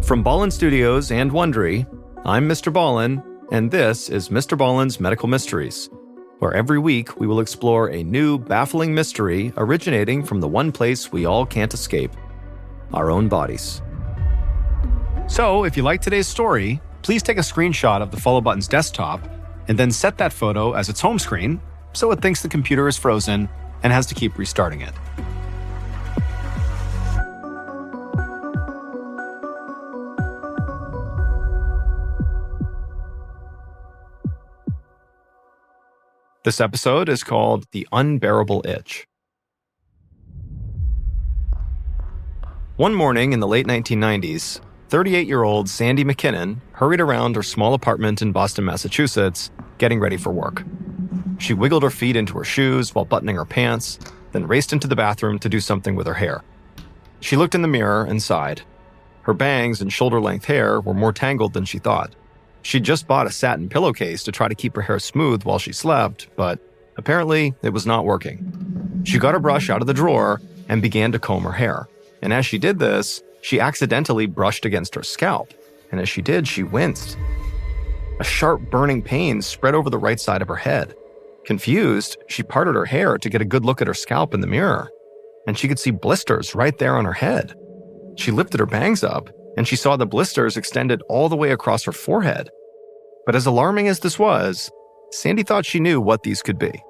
From Ballen Studios and Wondery, I'm MrBallen, and this is MrBallen's Medical Mysteries, where every week we will explore a new, baffling mystery originating from the one place we all can't escape, our own bodies. So, if you like today's story, please take a screenshot of the follow button's desktop and then set that photo as its home screen so it thinks the computer is frozen and has to keep restarting it. This episode is called The Unbearable Itch. One morning in the late 1990s, 38-year-old Sandy McKinnon hurried around her small apartment in Boston, Massachusetts, getting ready for work. She wiggled her feet into her shoes while buttoning her pants, then raced into the bathroom to do something with her hair. She looked in the mirror and sighed. Her bangs and shoulder-length hair were more tangled than she thought. She'd just bought a satin pillowcase to try to keep her hair smooth while she slept, but apparently it was not working. She got her brush out of the drawer and began to comb her hair. And as she did this, she accidentally brushed against her scalp. And as she did, she winced. A sharp, burning pain spread over the right side of her head. Confused, she parted her hair to get a good look at her scalp in the mirror. And she could see blisters right there on her head. She lifted her bangs up, and she saw the blisters extended all the way across her forehead. But as alarming as this was, Sandy thought she knew what these could be.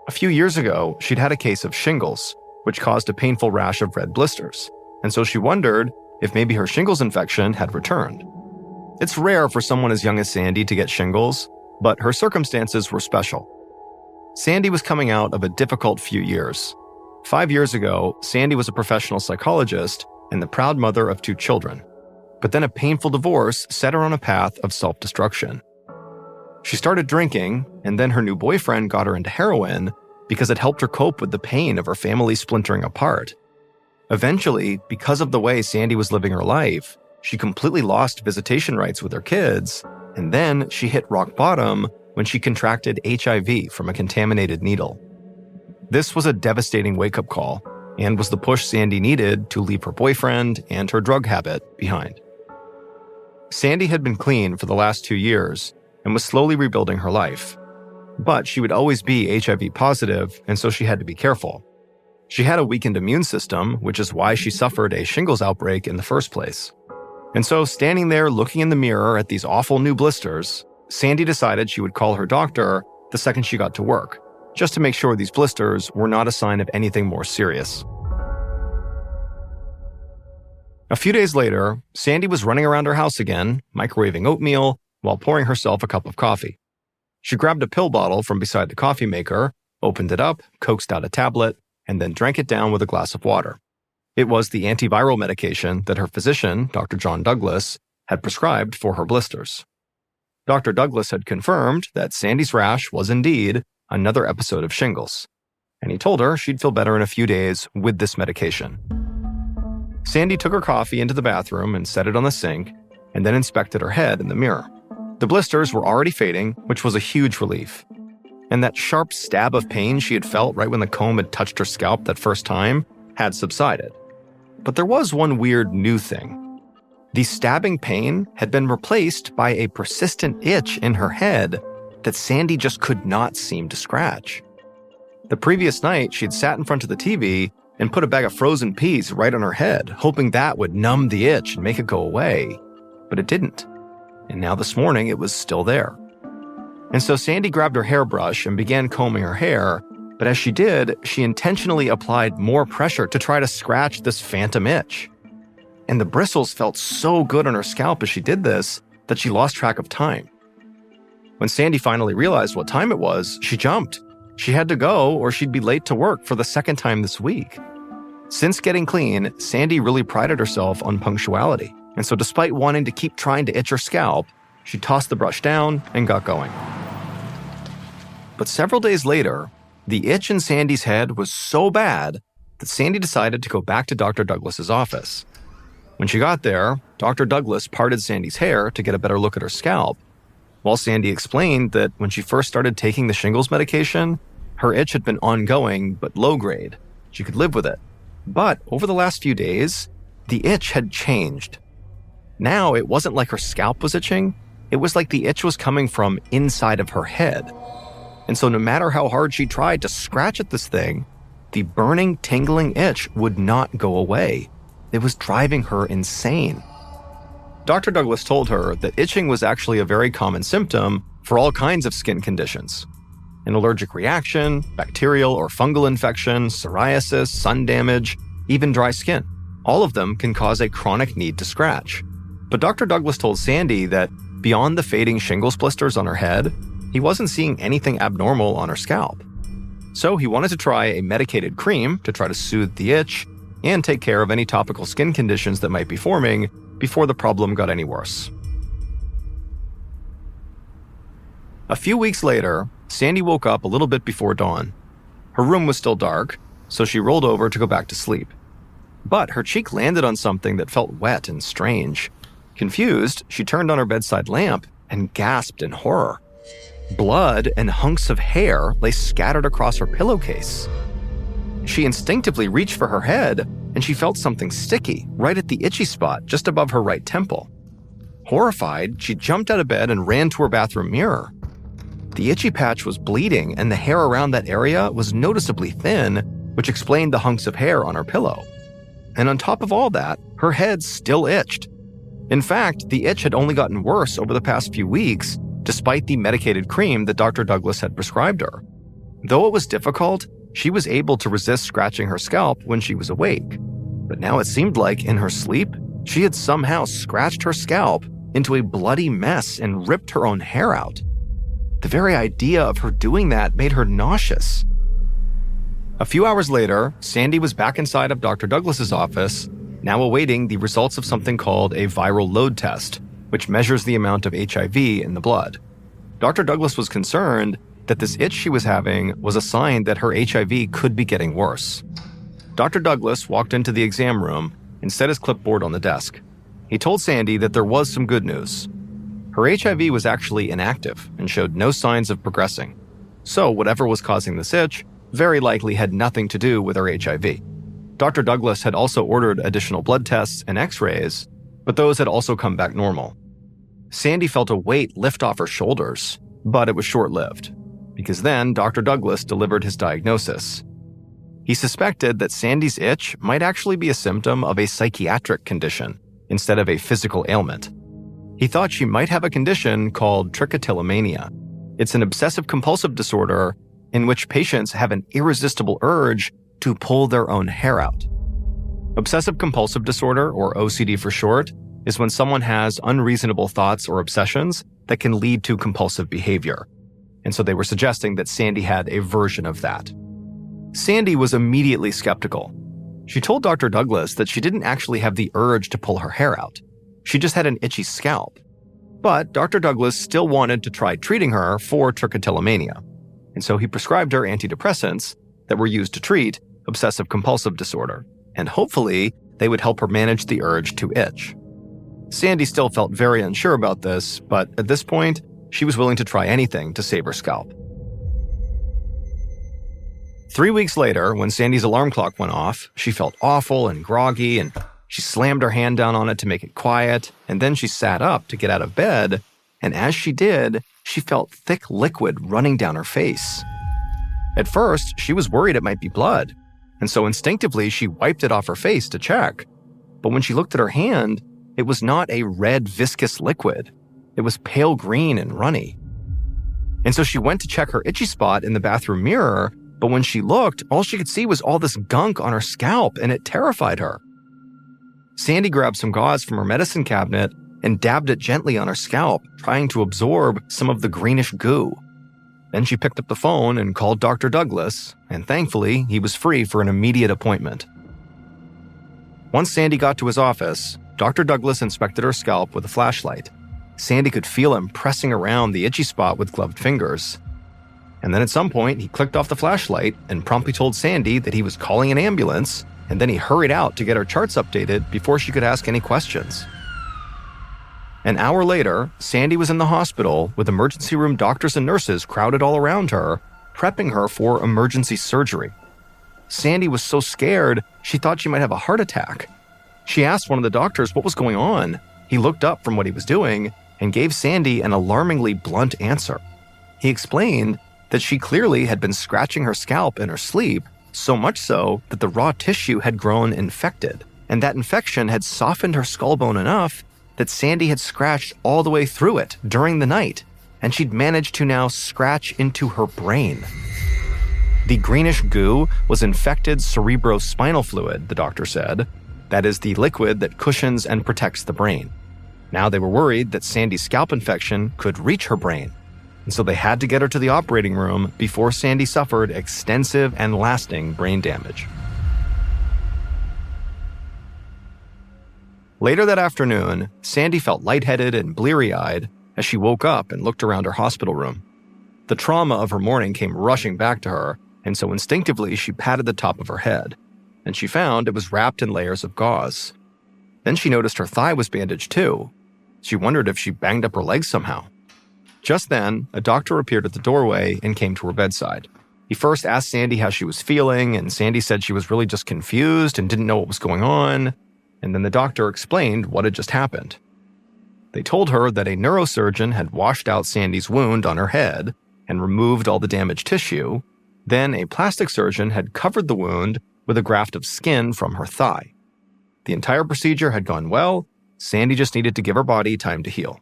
A few years ago, she'd had a case of shingles, which caused a painful rash of red blisters, and so she wondered if maybe her shingles infection had returned. It's rare for someone as young as Sandy to get shingles, but her circumstances were special. Sandy was coming out of a difficult few years. 5 years ago, Sandy was a professional psychologist and the proud mother of 2 children. But then a painful divorce set her on a path of self-destruction. She started drinking, and then her new boyfriend got her into heroin because it helped her cope with the pain of her family splintering apart. Eventually, because of the way Sandy was living her life, she completely lost visitation rights with her kids, and then she hit rock bottom when she contracted HIV from a contaminated needle. This was a devastating wake-up call, and was the push Sandy needed to leave her boyfriend and her drug habit behind. Sandy had been clean for the last 2 years and was slowly rebuilding her life. But she would always be HIV positive, and so she had to be careful. She had a weakened immune system, which is why she suffered a shingles outbreak in the first place. And so, standing there looking in the mirror at these awful new blisters, Sandy decided she would call her doctor the second she got to work, just to make sure these blisters were not a sign of anything more serious. A few days later, Sandy was running around her house again, microwaving oatmeal while pouring herself a cup of coffee. She grabbed a pill bottle from beside the coffee maker, opened it up, coaxed out a tablet, and then drank it down with a glass of water. It was the antiviral medication that her physician, Dr. John Douglas, had prescribed for her blisters. Dr. Douglas had confirmed that Sandy's rash was indeed another episode of shingles, and he told her she'd feel better in a few days with this medication. Sandy took her coffee into the bathroom and set it on the sink, and then inspected her head in the mirror. The blisters were already fading, which was a huge relief. And that sharp stab of pain she had felt right when the comb had touched her scalp that first time had subsided. But there was one weird new thing. The stabbing pain had been replaced by a persistent itch in her head that Sandy just could not seem to scratch. The previous night, she had sat in front of the TV and put a bag of frozen peas right on her head, hoping that would numb the itch and make it go away. But it didn't. And now this morning, it was still there. And so Sandy grabbed her hairbrush and began combing her hair, but as she did, she intentionally applied more pressure to try to scratch this phantom itch. And the bristles felt so good on her scalp as she did this that she lost track of time. When Sandy finally realized what time it was, she jumped. She had to go or she'd be late to work for the second time this week. Since getting clean, Sandy really prided herself on punctuality. And so despite wanting to keep trying to itch her scalp, she tossed the brush down and got going. But several days later, the itch in Sandy's head was so bad that Sandy decided to go back to Dr. Douglas's office. When she got there, Dr. Douglas parted Sandy's hair to get a better look at her scalp, while Sandy explained that when she first started taking the shingles medication, her itch had been ongoing but low grade. She could live with it. But over the last few days, the itch had changed. Now, it wasn't like her scalp was itching, it was like the itch was coming from inside of her head. And so no matter how hard she tried to scratch at this thing, the burning, tingling itch would not go away. It was driving her insane. Dr. Douglas told her that itching was actually a very common symptom for all kinds of skin conditions. An allergic reaction, bacterial or fungal infection, psoriasis, sun damage, even dry skin. All of them can cause a chronic need to scratch. But Dr. Douglas told Sandy that beyond the fading shingles blisters on her head, he wasn't seeing anything abnormal on her scalp. So he wanted to try a medicated cream to try to soothe the itch and take care of any topical skin conditions that might be forming before the problem got any worse. A few weeks later, Sandy woke up a little bit before dawn. Her room was still dark, so she rolled over to go back to sleep. But her cheek landed on something that felt wet and strange. Confused, she turned on her bedside lamp and gasped in horror. Blood and hunks of hair lay scattered across her pillowcase. She instinctively reached for her head, and she felt something sticky right at the itchy spot just above her right temple. Horrified, she jumped out of bed and ran to her bathroom mirror. The itchy patch was bleeding, and the hair around that area was noticeably thin, which explained the hunks of hair on her pillow. And on top of all that, her head still itched. In fact, the itch had only gotten worse over the past few weeks, despite the medicated cream that Dr. Douglas had prescribed her. Though it was difficult, she was able to resist scratching her scalp when she was awake. But now it seemed like, in her sleep, she had somehow scratched her scalp into a bloody mess and ripped her own hair out. The very idea of her doing that made her nauseous. A few hours later, Sandy was back inside of Dr. Douglas's office, now awaiting the results of something called a viral load test, which measures the amount of HIV in the blood. Dr. Douglas was concerned that this itch she was having was a sign that her HIV could be getting worse. Dr. Douglas walked into the exam room and set his clipboard on the desk. He told Sandy that there was some good news. Her HIV was actually inactive and showed no signs of progressing. So whatever was causing this itch very likely had nothing to do with her HIV. Dr. Douglas had also ordered additional blood tests and x-rays, but those had also come back normal. Sandy felt a weight lift off her shoulders, but it was short-lived, because then Dr. Douglas delivered his diagnosis. He suspected that Sandy's itch might actually be a symptom of a psychiatric condition instead of a physical ailment. He thought she might have a condition called trichotillomania. It's an obsessive-compulsive disorder in which patients have an irresistible urge to pull their own hair out. Obsessive-compulsive disorder, or OCD for short, is when someone has unreasonable thoughts or obsessions that can lead to compulsive behavior. And so they were suggesting that Sandy had a version of that. Sandy was immediately skeptical. She told Dr. Douglas that she didn't actually have the urge to pull her hair out. She just had an itchy scalp. But Dr. Douglas still wanted to try treating her for trichotillomania. And so he prescribed her antidepressants that were used to treat obsessive-compulsive disorder. And hopefully, they would help her manage the urge to itch. Sandy still felt very unsure about this, but at this point, she was willing to try anything to save her scalp. 3 weeks later, when Sandy's alarm clock went off, she felt awful and groggy, and she slammed her hand down on it to make it quiet, and then she sat up to get out of bed, and as she did, she felt thick liquid running down her face. At first, she was worried it might be blood, and so instinctively she wiped it off her face to check. But when she looked at her hand, it was not a red, viscous liquid. It was pale green and runny. And so she went to check her itchy spot in the bathroom mirror, but when she looked, all she could see was all this gunk on her scalp, and it terrified her. Sandy grabbed some gauze from her medicine cabinet and dabbed it gently on her scalp, trying to absorb some of the greenish goo. Then she picked up the phone and called Dr. Douglas, and thankfully, he was free for an immediate appointment. Once Sandy got to his office, Dr. Douglas inspected her scalp with a flashlight. Sandy could feel him pressing around the itchy spot with gloved fingers. And then at some point, he clicked off the flashlight and promptly told Sandy that he was calling an ambulance, and then he hurried out to get her charts updated before she could ask any questions. An hour later, Sandy was in the hospital with emergency room doctors and nurses crowded all around her, prepping her for emergency surgery. Sandy was so scared, she thought she might have a heart attack. She asked one of the doctors what was going on, He looked up from what he was doing and gave Sandy an alarmingly blunt answer. He explained that she clearly had been scratching her scalp in her sleep, so much so that the raw tissue had grown infected, and that infection had softened her skull bone enough that Sandy had scratched all the way through it during the night, and she'd managed to now scratch into her brain. The greenish goo was infected cerebrospinal fluid, the doctor said. That is the liquid that cushions and protects the brain. Now they were worried that Sandy's scalp infection could reach her brain, and so they had to get her to the operating room before Sandy suffered extensive and lasting brain damage. Later that afternoon, Sandy felt lightheaded and bleary-eyed as she woke up and looked around her hospital room. The trauma of her morning came rushing back to her, and so instinctively she patted the top of her head, and she found it was wrapped in layers of gauze. Then she noticed her thigh was bandaged too. She wondered if she banged up her leg somehow. Just then, a doctor appeared at the doorway and came to her bedside. He first asked Sandy how she was feeling, and Sandy said she was really just confused and didn't know what was going on. And then the doctor explained what had just happened. They told her that a neurosurgeon had washed out Sandy's wound on her head and removed all the damaged tissue. Then a plastic surgeon had covered the wound with a graft of skin from her thigh. The entire procedure had gone well. Sandy just needed to give her body time to heal.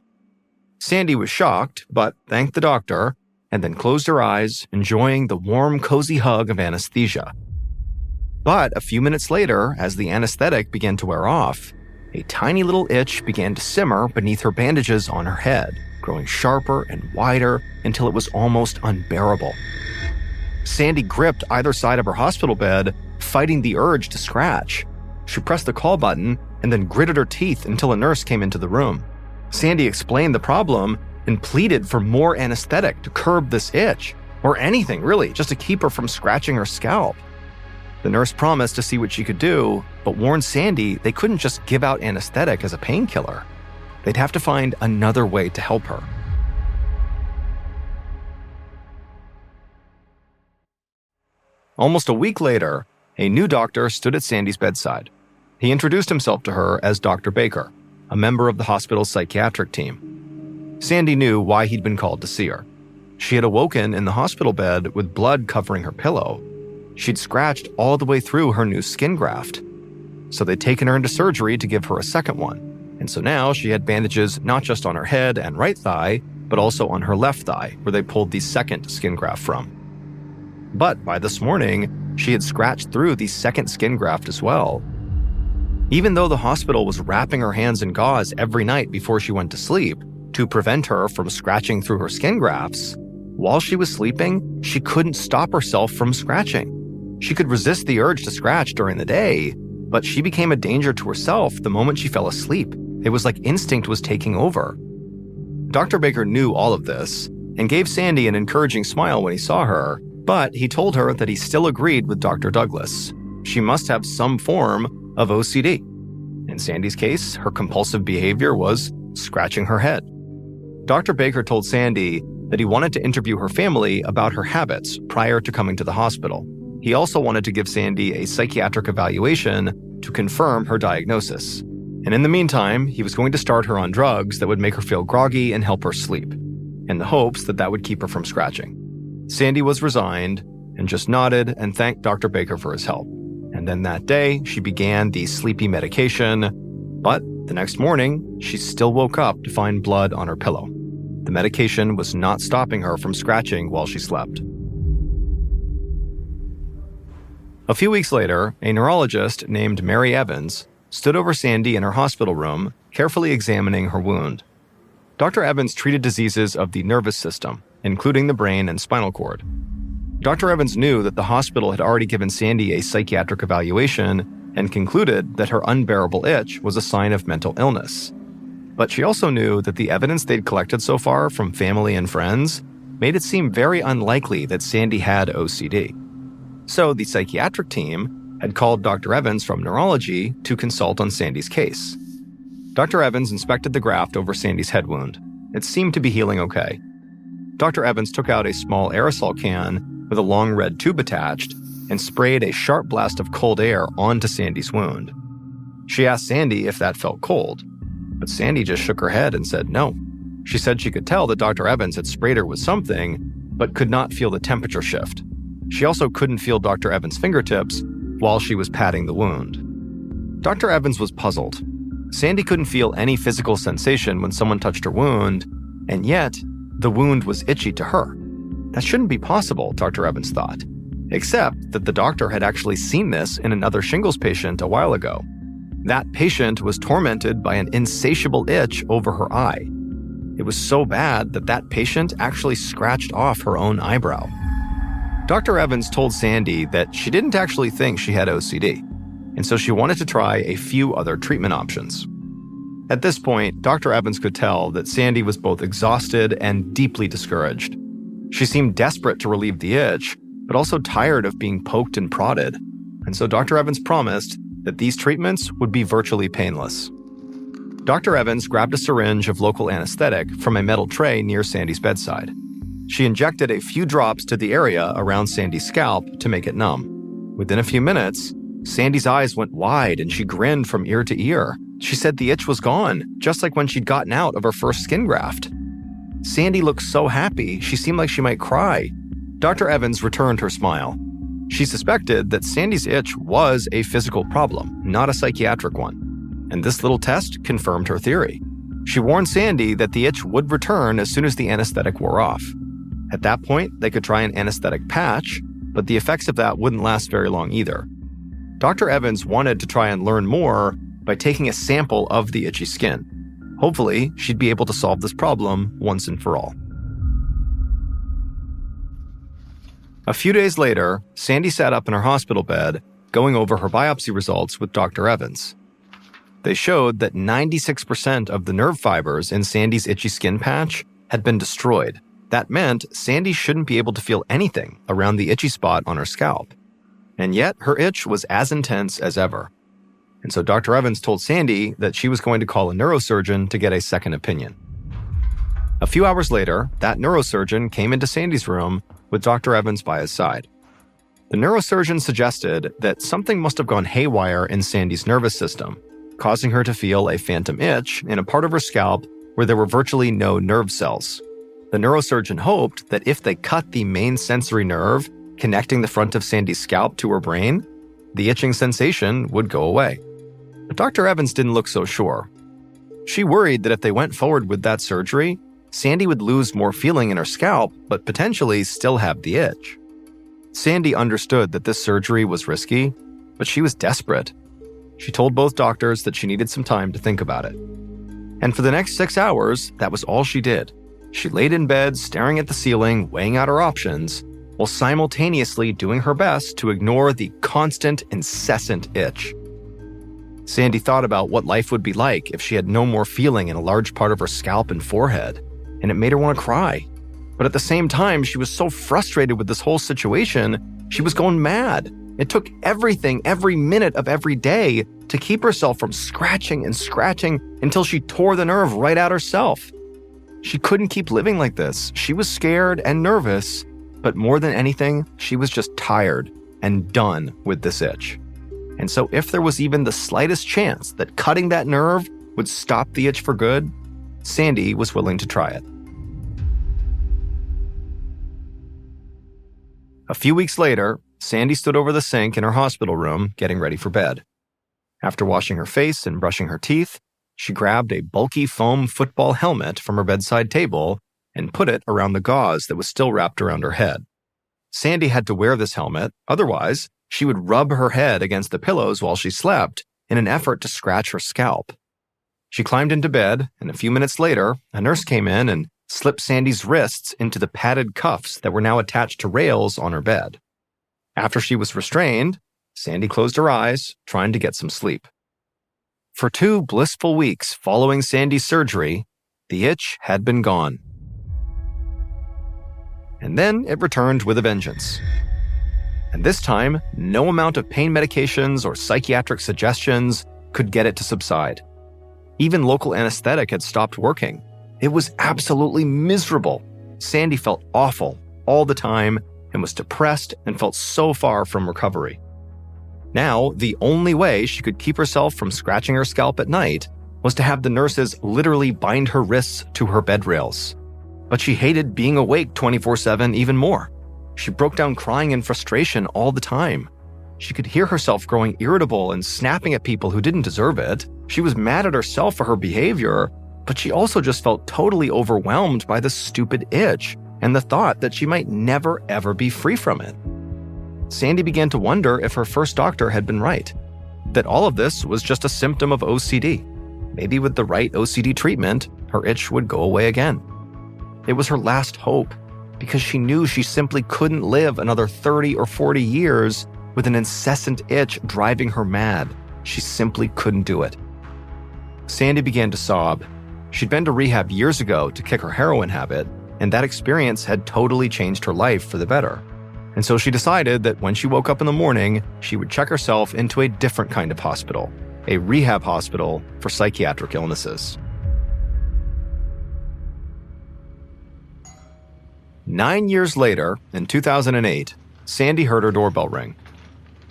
Sandy was shocked, but thanked the doctor, and then closed her eyes, enjoying the warm, cozy hug of anesthesia. But a few minutes later, as the anesthetic began to wear off, a tiny little itch began to simmer beneath her bandages on her head, growing sharper and wider until it was almost unbearable. Sandy gripped either side of her hospital bed, fighting the urge to scratch. She pressed the call button and then gritted her teeth until a nurse came into the room. Sandy explained the problem and pleaded for more anesthetic to curb this itch, or anything really, just to keep her from scratching her scalp. The nurse promised to see what she could do, but warned Sandy they couldn't just give out anesthetic as a painkiller. They'd have to find another way to help her. Almost a week later, a new doctor stood at Sandy's bedside. He introduced himself to her as Dr. Baker, a member of the hospital's psychiatric team. Sandy knew why he'd been called to see her. She had awoken in the hospital bed with blood covering her pillow. She'd scratched all the way through her new skin graft. So they'd taken her into surgery to give her a second one. And so now she had bandages not just on her head and right thigh, but also on her left thigh, where they pulled the second skin graft from. But by this morning, she had scratched through the second skin graft as well. Even though the hospital was wrapping her hands in gauze every night before she went to sleep to prevent her from scratching through her skin grafts, while she was sleeping, she couldn't stop herself from scratching. She could resist the urge to scratch during the day, but she became a danger to herself the moment she fell asleep. It was like instinct was taking over. Dr. Baker knew all of this and gave Sandy an encouraging smile when he saw her, but he told her that he still agreed with Dr. Douglas. She must have some form of OCD. In Sandy's case, her compulsive behavior was scratching her head. Dr. Baker told Sandy that he wanted to interview her family about her habits prior to coming to the hospital. He also wanted to give Sandy a psychiatric evaluation to confirm her diagnosis. And in the meantime, he was going to start her on drugs that would make her feel groggy and help her sleep, in the hopes that that would keep her from scratching. Sandy was resigned and just nodded and thanked Dr. Baker for his help. And then that day, she began the sleepy medication, but the next morning, she still woke up to find blood on her pillow. The medication was not stopping her from scratching while she slept. A few weeks later, a neurologist named Mary Evans stood over Sandy in her hospital room, carefully examining her wound. Dr. Evans treated diseases of the nervous system, including the brain and spinal cord. Dr. Evans knew that the hospital had already given Sandy a psychiatric evaluation and concluded that her unbearable itch was a sign of mental illness. But she also knew that the evidence they'd collected so far from family and friends made it seem very unlikely that Sandy had OCD. So the psychiatric team had called Dr. Evans from neurology to consult on Sandy's case. Dr. Evans inspected the graft over Sandy's head wound. It seemed to be healing okay. Dr. Evans took out a small aerosol can with a long red tube attached and sprayed a sharp blast of cold air onto Sandy's wound. She asked Sandy if that felt cold. But Sandy just shook her head and said no. She said she could tell that Dr. Evans had sprayed her with something, but could not feel the temperature shift. She also couldn't feel Dr. Evans' fingertips while she was patting the wound. Dr. Evans was puzzled. Sandy couldn't feel any physical sensation when someone touched her wound, and yet the wound was itchy to her. That shouldn't be possible, Dr. Evans thought, except that the doctor had actually seen this in another shingles patient a while ago. That patient was tormented by an insatiable itch over her eye. It was so bad that that patient actually scratched off her own eyebrow. Dr. Evans told Sandy that she didn't actually think she had OCD, and so she wanted to try a few other treatment options. At this point, Dr. Evans could tell that Sandy was both exhausted and deeply discouraged. She seemed desperate to relieve the itch, but also tired of being poked and prodded, and so Dr. Evans promised that these treatments would be virtually painless. Dr. Evans grabbed a syringe of local anesthetic from a metal tray near Sandy's bedside. She injected a few drops to the area around Sandy's scalp to make it numb. Within a few minutes, Sandy's eyes went wide and she grinned from ear to ear. She said the itch was gone, just like when she'd gotten out of her first skin graft. Sandy looked so happy, she seemed like she might cry. Dr. Evans returned her smile. She suspected that Sandy's itch was a physical problem, not a psychiatric one. And this little test confirmed her theory. She warned Sandy that the itch would return as soon as the anesthetic wore off. At that point, they could try an anesthetic patch, but the effects of that wouldn't last very long either. Dr. Evans wanted to try and learn more by taking a sample of the itchy skin. Hopefully, she'd be able to solve this problem once and for all. A few days later, Sandy sat up in her hospital bed, going over her biopsy results with Dr. Evans. They showed that 96% of the nerve fibers in Sandy's itchy skin patch had been destroyed. That meant Sandy shouldn't be able to feel anything around the itchy spot on her scalp. And yet, her itch was as intense as ever. And so Dr. Evans told Sandy that she was going to call a neurosurgeon to get a second opinion. A few hours later, that neurosurgeon came into Sandy's room with Dr. Evans by his side. The neurosurgeon suggested that something must have gone haywire in Sandy's nervous system, causing her to feel a phantom itch in a part of her scalp where there were virtually no nerve cells. The neurosurgeon hoped that if they cut the main sensory nerve connecting the front of Sandy's scalp to her brain, the itching sensation would go away. But Dr. Evans didn't look so sure. She worried that if they went forward with that surgery, Sandy would lose more feeling in her scalp, but potentially still have the itch. Sandy understood that this surgery was risky, but she was desperate. She told both doctors that she needed some time to think about it. And for the next 6 hours, that was all she did. She laid in bed, staring at the ceiling, weighing out her options, while simultaneously doing her best to ignore the constant, incessant itch. Sandy thought about what life would be like if she had no more feeling in a large part of her scalp and forehead, and it made her want to cry. But at the same time, she was so frustrated with this whole situation, she was going mad. It took everything, every minute of every day, to keep herself from scratching and scratching until she tore the nerve right out herself. She couldn't keep living like this. She was scared and nervous, but more than anything, she was just tired and done with this itch. And so if there was even the slightest chance that cutting that nerve would stop the itch for good, Sandy was willing to try it. A few weeks later, Sandy stood over the sink in her hospital room, getting ready for bed. After washing her face and brushing her teeth, she grabbed a bulky foam football helmet from her bedside table and put it around the gauze that was still wrapped around her head. Sandy had to wear this helmet, otherwise, she would rub her head against the pillows while she slept in an effort to scratch her scalp. She climbed into bed, and a few minutes later, a nurse came in and slipped Sandy's wrists into the padded cuffs that were now attached to rails on her bed. After she was restrained, Sandy closed her eyes, trying to get some sleep. For 2 blissful weeks following Sandy's surgery, the itch had been gone. And then it returned with a vengeance. And this time, no amount of pain medications or psychiatric suggestions could get it to subside. Even local anesthetic had stopped working. It was absolutely miserable. Sandy felt awful all the time and was depressed and felt so far from recovery. Now, the only way she could keep herself from scratching her scalp at night was to have the nurses literally bind her wrists to her bed rails. But she hated being awake 24/7 even more. She broke down crying in frustration all the time. She could hear herself growing irritable and snapping at people who didn't deserve it. She was mad at herself for her behavior, but she also just felt totally overwhelmed by the stupid itch and the thought that she might never ever be free from it. Sandy began to wonder if her first doctor had been right, that all of this was just a symptom of OCD. Maybe with the right OCD treatment, her itch would go away again. It was her last hope, because she knew she simply couldn't live another 30 or 40 years with an incessant itch driving her mad. She simply couldn't do it. Sandy began to sob. She'd been to rehab years ago to kick her heroin habit, and that experience had totally changed her life for the better. And so she decided that when she woke up in the morning, she would check herself into a different kind of hospital, a rehab hospital for psychiatric illnesses. 9 years later, in 2008, Sandy heard her doorbell ring.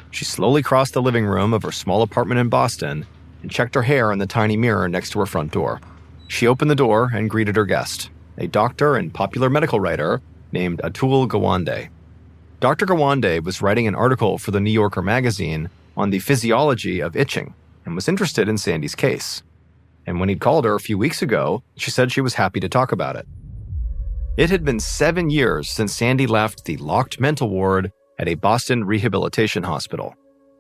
She slowly crossed the living room of her small apartment in Boston and checked her hair in the tiny mirror next to her front door. She opened the door and greeted her guest, a doctor and popular medical writer named Atul Gawande. Dr. Gawande was writing an article for the New Yorker magazine on the physiology of itching and was interested in Sandy's case. And when he'd called her a few weeks ago, she said she was happy to talk about it. It had been 7 years since Sandy left the locked mental ward at a Boston rehabilitation hospital.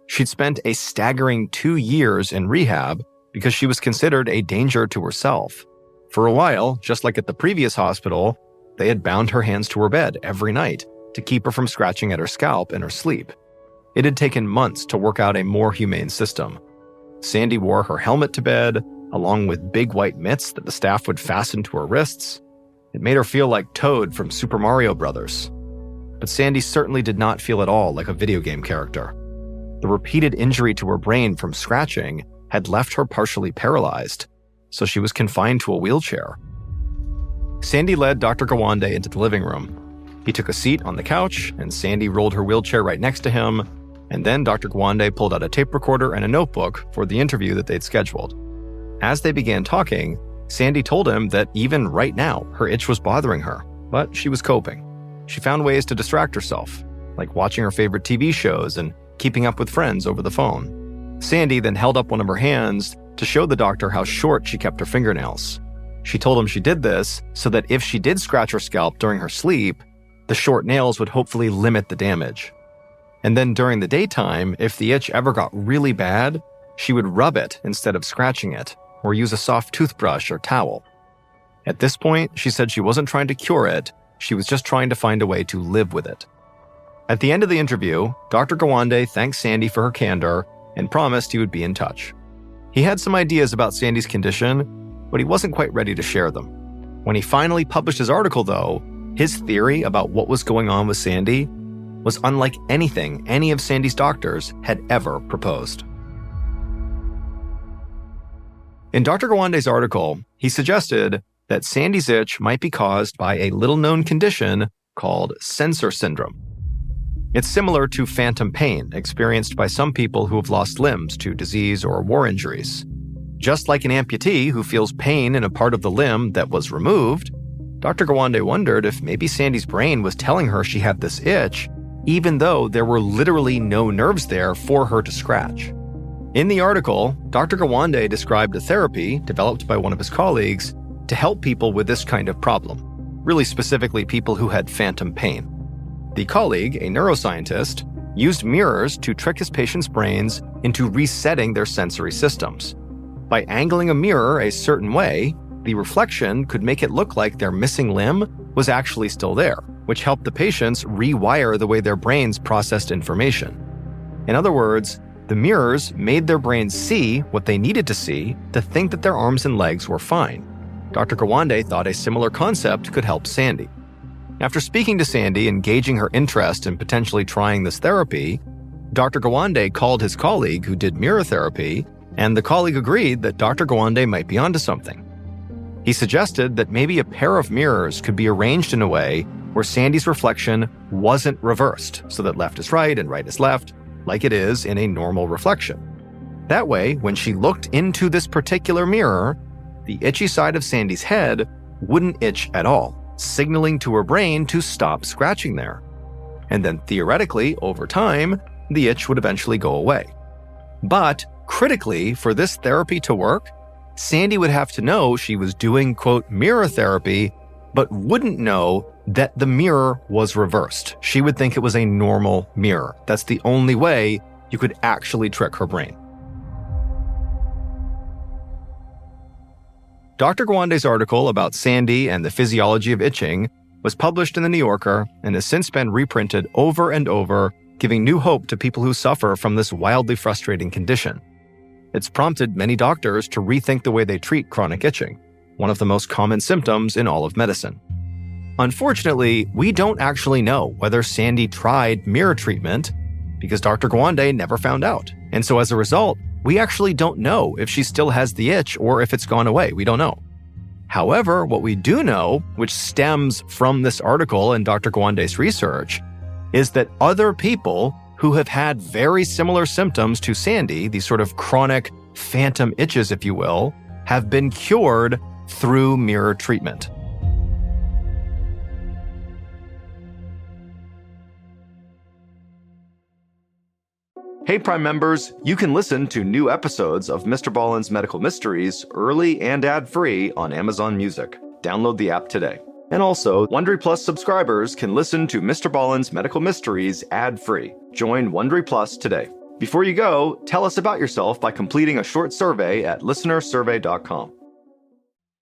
She'd spent a staggering 2 years in rehab because she was considered a danger to herself. For a while, just like at the previous hospital, they had bound her hands to her bed every night to keep her from scratching at her scalp in her sleep. It had taken months to work out a more humane system. Sandy wore her helmet to bed, along with big white mitts that the staff would fasten to her wrists. It made her feel like Toad from Super Mario Bros. But Sandy certainly did not feel at all like a video game character. The repeated injury to her brain from scratching had left her partially paralyzed, so she was confined to a wheelchair. Sandy led Dr. Gawande into the living room. He took a seat on the couch, and Sandy rolled her wheelchair right next to him, and then Dr. Gawande pulled out a tape recorder and a notebook for the interview that they'd scheduled. As they began talking, Sandy told him that even right now, her itch was bothering her, but she was coping. She found ways to distract herself, like watching her favorite TV shows and keeping up with friends over the phone. Sandy then held up one of her hands to show the doctor how short she kept her fingernails. She told him she did this so that if she did scratch her scalp during her sleep, the short nails would hopefully limit the damage. And then during the daytime, if the itch ever got really bad, she would rub it instead of scratching it, or use a soft toothbrush or towel. At this point, she said she wasn't trying to cure it, she was just trying to find a way to live with it. At the end of the interview, Dr. Gawande thanked Sandy for her candor and promised he would be in touch. He had some ideas about Sandy's condition, but he wasn't quite ready to share them. When he finally published his article, though, his theory about what was going on with Sandy was unlike anything any of Sandy's doctors had ever proposed. In Dr. Gawande's article, he suggested that Sandy's itch might be caused by a little-known condition called sensor syndrome. It's similar to phantom pain experienced by some people who have lost limbs to disease or war injuries. Just like an amputee who feels pain in a part of the limb that was removed, Dr. Gawande wondered if maybe Sandy's brain was telling her she had this itch, even though there were literally no nerves there for her to scratch. In the article, Dr. Gawande described a therapy developed by one of his colleagues to help people with this kind of problem, really specifically people who had phantom pain. The colleague, a neuroscientist, used mirrors to trick his patients' brains into resetting their sensory systems. By angling a mirror a certain way, the reflection could make it look like their missing limb was actually still there, which helped the patients rewire the way their brains processed information. In other words, the mirrors made their brains see what they needed to see to think that their arms and legs were fine. Dr. Gawande thought a similar concept could help Sandy. After speaking to Sandy and gauging her interest in potentially trying this therapy, Dr. Gawande called his colleague who did mirror therapy, and the colleague agreed that Dr. Gawande might be onto something. He suggested that maybe a pair of mirrors could be arranged in a way where Sandy's reflection wasn't reversed, so that left is right and right is left, like it is in a normal reflection. That way, when she looked into this particular mirror, the itchy side of Sandy's head wouldn't itch at all, signaling to her brain to stop scratching there. And then theoretically, over time, the itch would eventually go away. But critically, for this therapy to work, Sandy would have to know she was doing, quote, mirror therapy, but wouldn't know that the mirror was reversed. She would think it was a normal mirror. That's the only way you could actually trick her brain. Dr. Gwande's article about Sandy and the physiology of itching was published in The New Yorker and has since been reprinted over and over, giving new hope to people who suffer from this wildly frustrating condition. It's prompted many doctors to rethink the way they treat chronic itching, one of the most common symptoms in all of medicine. Unfortunately, we don't actually know whether Sandy tried mirror treatment because Dr. Gwande never found out. And so as a result, we actually don't know if she still has the itch or if it's gone away. We don't know. However, what we do know, which stems from this article and Dr. Gwande's research, is that other people who have had very similar symptoms to Sandy, these sort of chronic phantom itches, if you will, have been cured through mirror treatment. Hey Prime members, you can listen to new episodes of MrBallen's Medical Mysteries early and ad-free on Amazon Music. Download the app today. And also, Wondery Plus subscribers can listen to MrBallen's Medical Mysteries ad-free. Join Wondery Plus today. Before you go, tell us about yourself by completing a short survey at listenersurvey.com.